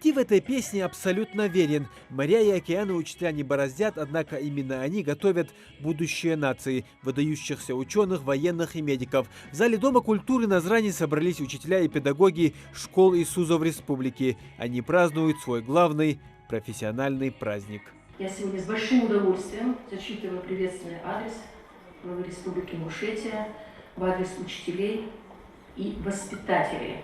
Мотив этой песни абсолютно верен. Моря и океаны учителя не бороздят, однако именно они готовят будущее нации, выдающихся ученых, военных и медиков. В зале Дома культуры Назрани собрались учителя и педагоги школ и СУЗов республики. Они празднуют свой главный профессиональный праздник. Я сегодня с большим удовольствием зачитываю приветственный адрес главы Республики Ингушетия в адрес учителей и воспитателей.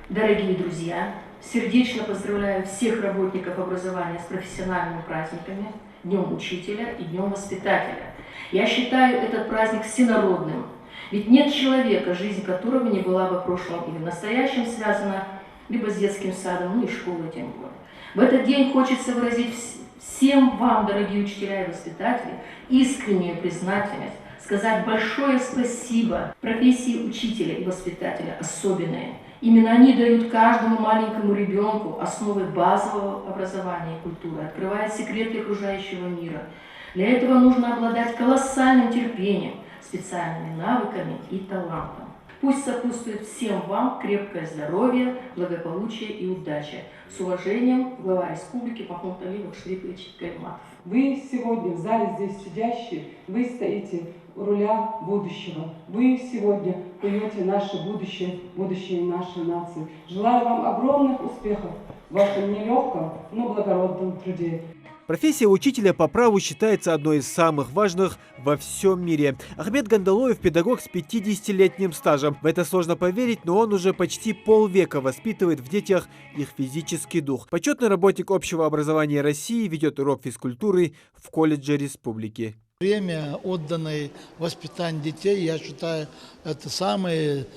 Дорогие друзья, сердечно поздравляю всех работников образования с профессиональными праздниками, Днем Учителя и Днем Воспитателя. Я считаю этот праздник всенародным, ведь нет человека, жизнь которого не была бы в прошлом или в настоящем связана либо с детским садом, ну и школой тем более. В этот день хочется выразить всем вам, дорогие учителя и воспитатели, искреннюю признательность, сказать большое спасибо. Профессии учителя и воспитателя особенные. Именно они дают каждому маленькому ребенку основы базового образования и культуры, открывают секреты окружающего мира. Для этого нужно обладать колоссальным терпением, специальными навыками и талантом. Пусть сопутствует всем вам крепкое здоровье, благополучие и удача. С уважением, глава республики Махмуд Алиев Шарипович Гальматов. Вы сегодня в зале здесь сидящие, вы стоите у руля будущего. Вы сегодня поете наше будущее, будущее нашей нации. Желаю вам огромных успехов в вашем нелегком, но благородном труде. Профессия учителя по праву считается одной из самых важных во всем мире. Ахмед Гандалоев – педагог с 50-летним стажем. В это сложно поверить, но он уже почти полвека воспитывает в детях их физический дух. Почетный работник общего образования России ведет урок физкультуры в колледже республики. Время, отданное воспитанию детей, я считаю, это самое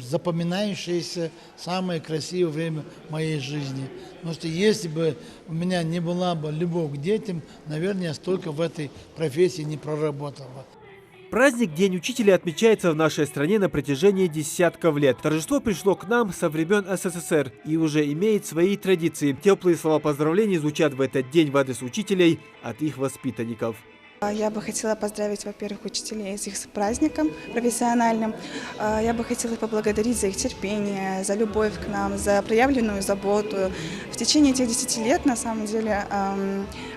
запоминающееся, самое красивое время моей жизни. Потому что если бы у меня не была бы любовь к детям, наверное, я столько в этой профессии не проработал бы. Праздник День учителя отмечается в нашей стране на протяжении десятков лет. Торжество пришло к нам со времен СССР и уже имеет свои традиции. Теплые слова поздравлений звучат в этот день в адрес учителей от их воспитанников. Я бы хотела поздравить, во-первых, учителей с их праздником профессиональным. Я бы хотела поблагодарить за их терпение, за любовь к нам, за проявленную заботу. В течение этих 10 лет, на самом деле,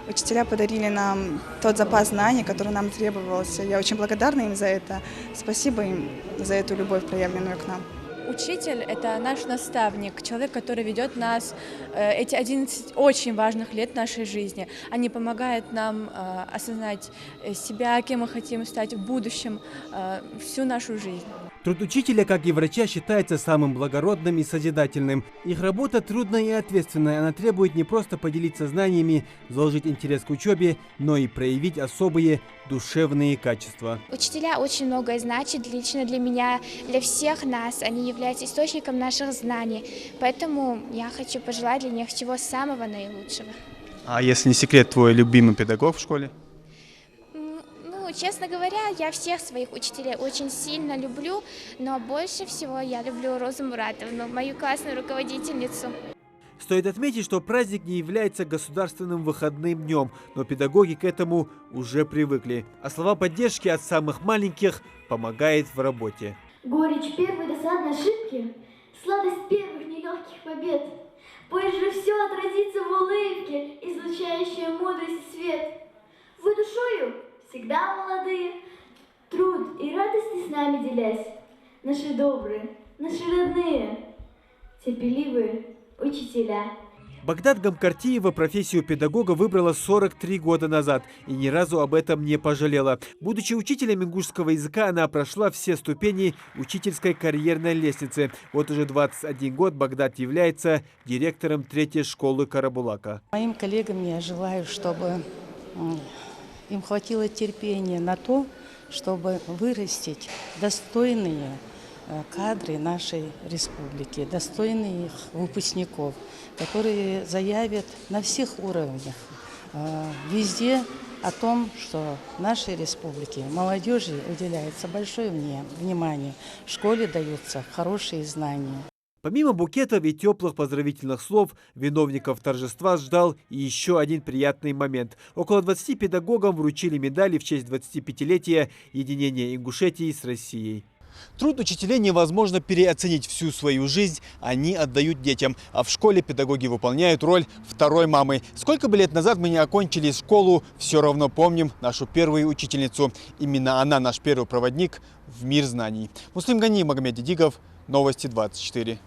учителя подарили нам тот запас знаний, который нам требовался. Я очень благодарна им за это. Спасибо им за эту любовь, проявленную к нам. Учитель – это наш наставник, человек, который ведет нас эти 11 очень важных лет нашей жизни. Они помогают нам осознать себя, кем мы хотим стать в будущем, всю нашу жизнь. Труд учителя, как и врача, считается самым благородным и созидательным. Их работа трудная и ответственная. Она требует не просто поделиться знаниями, заложить интерес к учебе, но и проявить особые душевные качества. Учителя очень многое значат лично для меня, для всех нас. Они являются источником наших знаний. Поэтому я хочу пожелать для них всего самого наилучшего. А если не секрет, твой любимый педагог в школе? Честно говоря, я всех своих учителей очень сильно люблю, но больше всего я люблю Розу Муратовну, мою классную руководительницу. Стоит отметить, что праздник не является государственным выходным днем, но педагоги к этому уже привыкли. А слова поддержки от самых маленьких помогает в работе. Горечь первой досадной ошибки, сладость первых нелегких побед. Позже все отразится в улыбке, излучающая мудрость и свет. Вы душою всегда молодые, труд и радости с нами делясь, наши добрые, наши родные, терпеливые учителя. Багдад Гамкартиева профессию педагога выбрала 43 года назад и ни разу об этом не пожалела. Будучи учителем ингушского языка, она прошла все ступени учительской карьерной лестницы. Вот уже 21 год Багдад является директором 3-й школы Карабулака. Моим коллегам я желаю, чтобы им хватило терпения на то, чтобы вырастить достойные кадры нашей республики, достойных выпускников, которые заявят на всех уровнях, везде о том, что в нашей республике молодежи уделяется большое внимание, в школе даются хорошие знания. Помимо букетов и теплых поздравительных слов, виновников торжества ждал еще один приятный момент. Около 20 педагогам вручили медали в честь 25-летия единения Ингушетии с Россией. Труд учителей невозможно переоценить. Всю свою жизнь они отдают детям. А в школе педагоги выполняют роль второй мамы. Сколько бы лет назад мы не окончили школу, все равно помним нашу первую учительницу. Именно она наш первый проводник в мир знаний. Муслим Гани, Магомед Дидигов, Новости 24.